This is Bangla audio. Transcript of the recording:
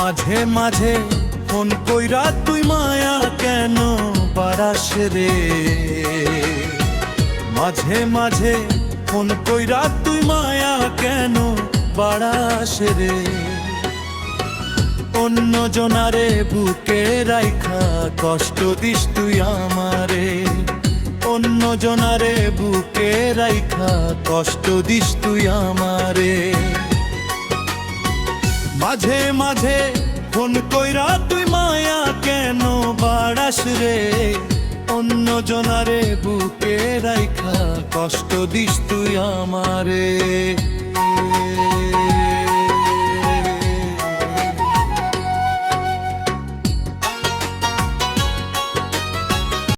মাঝে মাঝে ফোন কইরা তুই মায়া কেন বাড়াস রে। মাঝে মাঝে ফোন কইরা তুই মায়া কেন বাড়াস রে। অন্য জনারে বুকে রাইখা কষ্ট দিস তুই আমারে। অন্য জনারে বুকে রাইখা কষ্ট দিস তুই আমারে। মাঝে মাঝে ফোন কইরা তুই মায়া কেন বাড়াস রে। অন্য জনারে বুকে রাইখা কষ্ট দিস তুই আমারে।